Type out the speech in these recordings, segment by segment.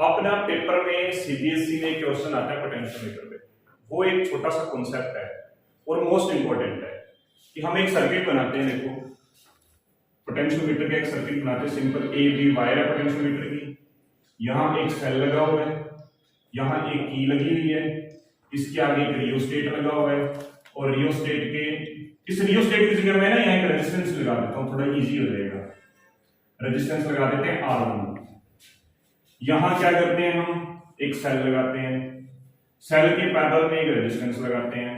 अपना पेपर में सीबीएसई में क्वेश्चन आता है पोटेंशियोमीटर पे। वो एक छोटा सा कॉन्सेप्ट है और मोस्ट इंपॉर्टेंट है कि हम एक सर्किट बनाते हैं। देखो, पोटेंशियोमीटर का एक सर्किट बनाते हैं, सिंपल ए बी वायर है पोटेंशियोमीटर की। यहाँ एक सेल लगा हुआ है, यहाँ एक की लगी हुई है, इसके आगे एक रियोस्टेट लगा हुआ है और रियोस्टेट के इस रियोस्टेट की जगह में ना यहाँ एक रेजिस्टेंस लगा देता हूँ, थोड़ा इजी हो जाएगा। रेजिस्टेंस लगा देते हैं R1। यहां क्या करते हैं, हम एक सेल लगाते हैं, सेल के पैरेलल में एक रेजिस्टेंस लगाते हैं,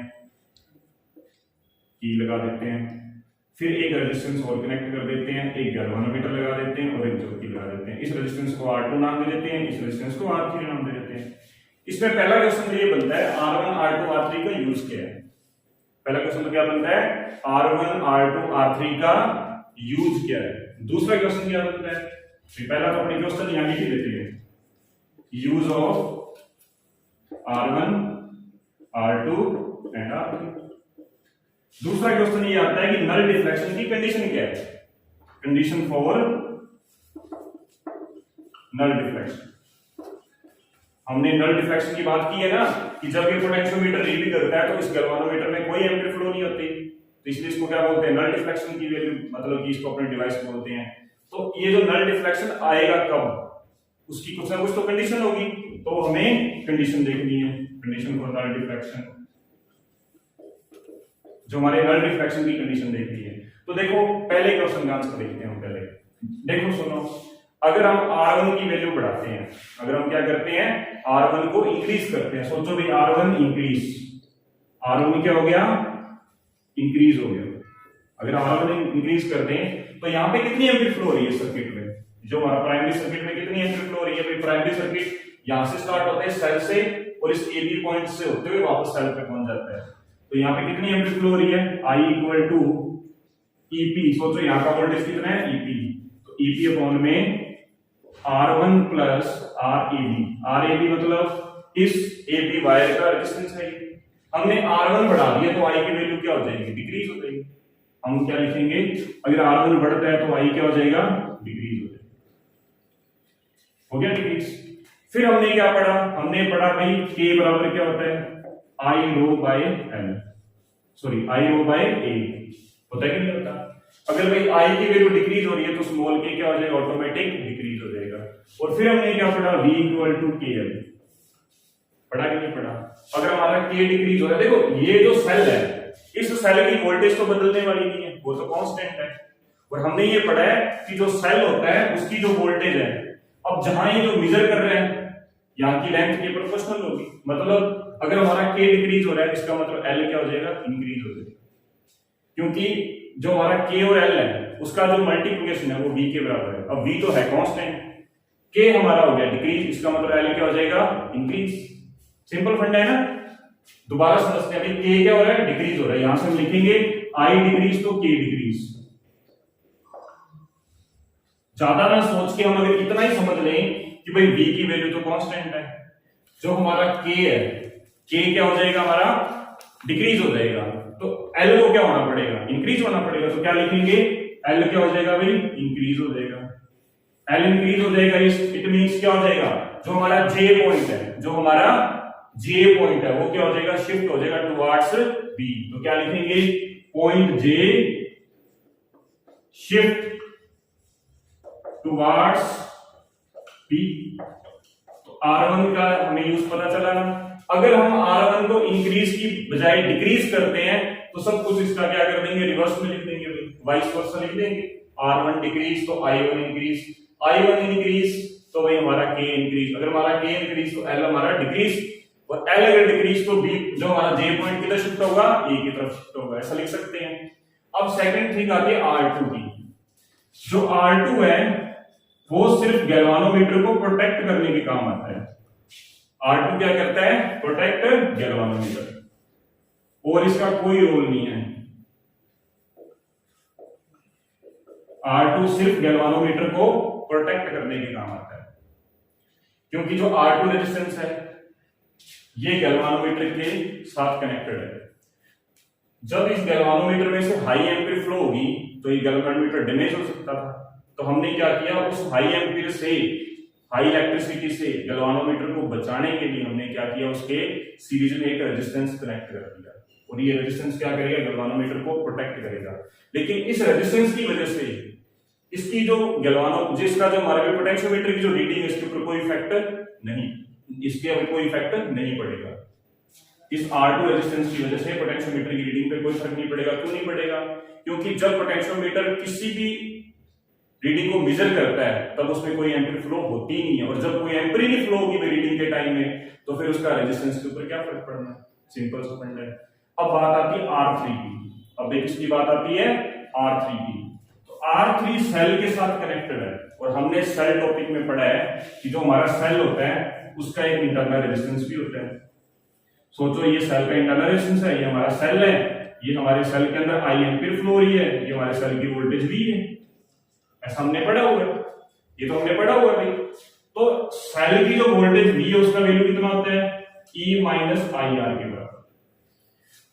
की लगा देते हैं, फिर एक रेजिस्टेंस और कनेक्ट कर देते हैं, एक गैल्वानोमीटर लगा देते हैं और एक ज्योति लगा देते हैं। इस रेजिस्टेंस को R2 नाम दे देते हैं, इस रेजिस्टेंस को R3 नाम दे देते हैं। इसमें पहला क्वेश्चन ये बनता है R1 R2 R3 का यूज क्या है। पहला क्वेश्चन तो क्या बनता है, R1 R2 R3 का यूज क्या है। दूसरा क्वेश्चन क्या बनता है, पहला तो अपने क्वेश्चन यहां लिख देते हैं, use of R1 R2 and R3। दूसरा क्वेश्चन ये आता है कि नल डिफ्लेक्शन की कंडीशन क्या है, कंडीशन फॉर नल डिफ्लेक्शन। हमने नल डिफ्लेक्शन की बात की है ना कि जब ये पोटेंशियोमीटर रीड करता है तो इस गैल्वानोमीटर में कोई एम्पलीफायर फ्लो नहीं होती, तो इसलिए इसको क्या बोलते हैं, नल डिफ्लेक्शन की वैल्यू, मतलब कि इसको अपने डिवाइस बोलते हैं। तो ये जो नल डिफ्लेक्शन आएगा कब, उसकी कुछ ना कुछ तो कंडीशन होगी, तो हमें कंडीशन देखनी है, कंडीशन फॉर नल डिफ्लेक्शन, जो हमारे नल डिफ्लेक्शन की कंडीशन देखनी है। तो देखो पहले क्वेश्चन का आंसर देखते हैं हम पहले। देखो सुनो, अगर हम R1 की वैल्यू बढ़ाते हैं, अगर हम क्या करते हैं, R1 को इंक्रीज करते हैं, सोचो भाई R1 इंक्रीज, R1 क्या हो गया, इंक्रीज हो गया। अगर R1 इंक्रीज कर दें तो यहाँ पे कितनी एम्पीयर फ्लो हो रही है सर्किट में, जो हमारा प्राइमरी सर्किट में कितनी एम्पीयर फ्लो हो रही है। भाई प्राइमरी सर्किट यहां से स्टार्ट होता है सेल से और इस ए बी पॉइंट से होते हुए वापस सेल पे पहुंच जाता है, तो यहाँ पे कितनी एम्पीयर फ्लो हो रही है, I इक्वल टू EP। सोचो यहाँ का वोल्टेज कितना है, EP, तो EP अपॉन में R1 प्लस RAB मतलब इस AB वायर का रेजिस्टेंस है। हमने R1 बढ़ा दिया तो I की वैल्यू क्या हो जाएगी, डिक्रीज हो जाएगी। हम क्या लिखेंगे, अगर R1 बढ़ता है तो I क्या हो जाएगा, डिक्रीज हो जाएगा, हो गया डिक्रीज। फिर हमने क्या पढ़ा, हमने पढ़ा भाई K बराबर क्या होता है, I row by L, sorry I row by A, होता है कि नहीं होता। अगर भाई I की वैल्यू डिक्रीज हो रही है तो स्मॉल k क्या हो जाएगा, ऑटोमेटिक डिक्रीज हो जाएगा। और फिर हमने क्या पढ़ा, V इक्वल टू KL, पढ़ा कि नहीं पढ़ा। अगर हमारा k डिक्रीज हो रहा है, देखो ये जो सेल है, इस सेल की वोल्टेज तो बदलने वाली नहीं है, वो तो कांस्टेंट है। और हमने ये पढ़ा है कि जो सेल होता है उसकी जो वोल्टेज है, अब जहां ये जो मेजर कर रहे हैं यहाँ की लेंथ के प्रोपोर्शनल होगी, मतलब अगर हमारा k डिक्रीज हो रहा है इसका मतलब L क्या हो जाएगा, इंक्रीज हो जाएगा, क्योंकि जो हमारा k और L है उसका जो मल्टीप्लिकेशन है वो v के बराबर है। अब v तो है कांस्टेंट, k हमारा हो गया डिक्रीज, इसका मतलब L क्या हो जाएगा, इंक्रीज। सिंपल फंडा है ना। दोबारा समझते हैं, अभी k क्या हो रहा है, डिक्रीज हो रहा है, यहां से हम लिखेंगे I डिक्रीज तो k डिक्रीज। ज्यादा ना सोच के हम अगर इतना ही समझ लें कि भाई v की वैल्यू तो कांस्टेंट है, जो हमारा k है, k क्या हो जाएगा, हमारा डिक्रीज हो जाएगा, तो L को क्या होना पड़ेगा, इंक्रीज होना पड़ेगा। तो क्या लिखेंगे, L क्या हो जाएगा भाई, इंक्रीज हो जाएगा। L इंक्रीज हो जाएगा, इट मींस क्या हो जाएगा, जो हमारा J पॉइंट है, जो हमारा J पॉइंट है वो क्या हो जाएगा, शिफ्ट हो जाएगा टुवर्ड्स B। तो क्या लिखेंगे, point J shift towards B। तो R1 का हमें यूज पता चला ना। अगर हम R1 को इंक्रीज की बजाय डिक्रीज करते हैं तो सब कुछ इसका क्या कर देंगे, रिवर्स में लिख देंगे, वाइस वर्सा लिख देंगे। R1 डिक्रीज तो I1 इंक्रीज, I1 इंक्रीज तो भाई हमारा K इंक्रीज, अगर हमारा K इंक्रीज तो L हमारा डिक्रीज, और L अगर डिक्रीज तो B जो हमारा J पॉइंट किधर शिफ्ट होगा, A की तरफ शिफ्ट होगा, ऐसा लिख सकते हैं। अब सेकंड थिंग आती है R2 की। जो R2 है वो सिर्फ गैल्वानोमीटर को प्रोटेक्ट करने के काम आता है। R2 क्या करता है, प्रोटेक्ट गैल्वानोमीटर, और इसका कोई रोल नहीं है। R2 सिर्फ गैल्वानोमीटर को प्रोटेक्ट करने के काम आता है, क्योंकि जो R2 रेजिस्टेंस है ये गैल्वानोमीटर के साथ कनेक्टेड है। जब इस गैल्वानोमीटर में से हाई एम्पीयर फ्लो होगी तो ये गैल्वानोमीटर डैमेज हो सकता था, तो हमने क्या किया, उस हाई एम्पीयर से, हाई इलेक्ट्रिसिटी से गैल्वानोमीटर को बचाने के लिए हमने क्या किया, उसके सीरीज में एक रेजिस्टेंस कनेक्ट कर दिया, और ये रेजिस्टेंस क्या करेगा, गैल्वानोमीटर को प्रोटेक्ट करेगा। लेकिन इस रेजिस्टेंस की वजह से इसकी जो जिसका जो हमारे पोटेंशियोमीटर की जो रीडिंग है इसके ऊपर कोई इफेक्ट नहीं, इसके ऊपर कोई इफेक्ट नहीं पड़ेगा। इस R2 रेजिस्टेंस की वजह से पोटेंशियोमीटर की रीडिंग पे कोई फर्क नहीं पड़ेगा। क्यों नहीं पड़ेगा, क्योंकि जब पोटेंशियोमीटर किसी भी रीडिंग को मेजर करता है तब उसमें कोई एम्पीयर फ्लो होती नहीं है, और जब कोई एम्पीयर नहीं फ्लो होगी रीडिंग के टाइम में तो फिर उसका रेजिस्टेंस के ऊपर क्या फर्क पड़ना है, सिंपल सा फंडा है। अब बात आती है R3 की, अब देखिए इसकी बात आती है R3 की। तो R3 सेल के साथ कनेक्टेड है, और हमने सेल टॉपिक में पढ़ा है कि जो हमारा सेल होता है उसका एक इंटरनल रेजिस्टेंस भी होता है। सोचो ये सेल का इंटरनल रेजिस्टेंस है, ये हमारा सेल है, ये हमारे सेल के अंदर आई एम्पीयर फ्लो हो रही है, ये हमारे सेल की वोल्टेज भी है, ऐसा हमने पढ़ा हुआ है, ये तो हमने पढ़ा हुआ है भाई। तो सेल की जो वोल्टेज V है उसका वैल्यू कितना होता है, E माइनस IR के बराबर।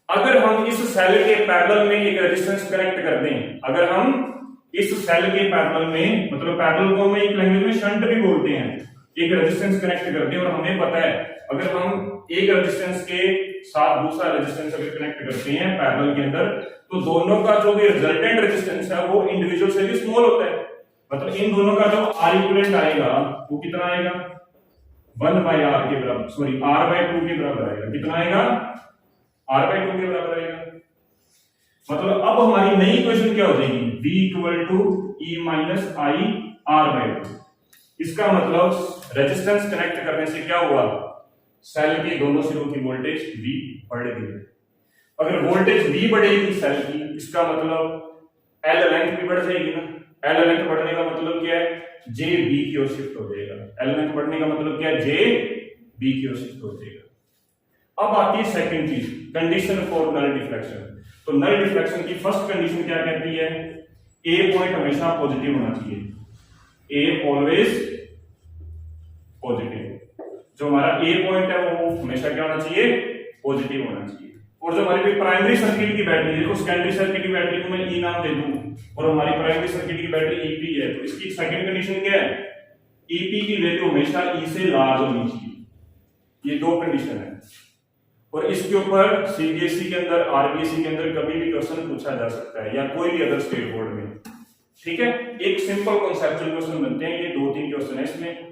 अगर हम इस सेल के पैरेलल में एक रेजिस्टेंस कनेक्ट कर दें, अगर हम इस सेल के पैरेलल में, मतलब पैरेलल को हम एक लैंग्वेज में शंट भी बोलते हैं, एक रेजिस्टेंस कनेक्ट कर दें, और हमें पता है अगर हम एक रेजिस्टेंस के साथ दूसरा रेजिस्टेंस अगर कनेक्ट करते हैं पैरेलल के अंदर, तो दोनों का जो भी रिजल्टेंट रेजिस्टेंस है वो इंडिविजुअल से भी स्मॉल होता है। मतलब इन दोनों का जो R इक्विवेलेंट आएगा वो कितना आएगा, 1/R के बराबर, सॉरी R/2 के बराबर आएगा। कितना आएगा, R/2 के बराबर आएगा। मतलब अब हमारी नई इक्वेशन क्या हो जाएगी, V = E minus I R/2। इसका मतलब रेजिस्टेंस कनेक्ट करने से क्या हुआ, सेल के दोनों सिरों की वोल्टेज V बढ़ गई। अगर वोल्टेज V बढ़ेगी सेल की, इसका मतलब L लेंथ भी बढ़ जाएगी ना। L लेंथ बढ़ने का मतलब क्या है, J B की ओर शिफ्ट हो जाएगा। L लेंथ बढ़ने का मतलब क्या है, J B की ओर शिफ्ट हो जाएगा। अब आती है सेकंड चीज, कंडीशन फॉर नल डिफ्लेक्शन। तो नल डिफ्लेक्शन की फर्स्ट कंडीशन क्या कहती है, A पॉइंट हमेशा पॉजिटिव होना चाहिए, A ऑलवेज पॉजिटिव। जो हमारा A पॉइंट है वो हमेशा क्या होना चाहिए, पॉजिटिव होना चाहिए। और जो हमारी प्राइमरी सर्किट की बैटरी, देखो सेकेंडरी सर्किट की बैटरी को मैं E नाम दे दूं, और हमारी प्राइमरी सर्किट की बैटरी EP है, तो इसकी सेकंड कंडीशन क्या है, EP की वैल्यू हमेशा E से लार्ज होनी चाहिए। ये दो कंडीशन है, और इसके ऊपर CBSE के अंदर, RBSE के अंदर कभी भी क्वेश्चन पूछा जा सकता है, या कोई भी अदर स्टेट बोर्ड में। ठीक है, एक सिंपल कॉन्सेप्चुअल क्वेश्चन बनते हैं, ये 2-3 क्वेश्चन है इसमें।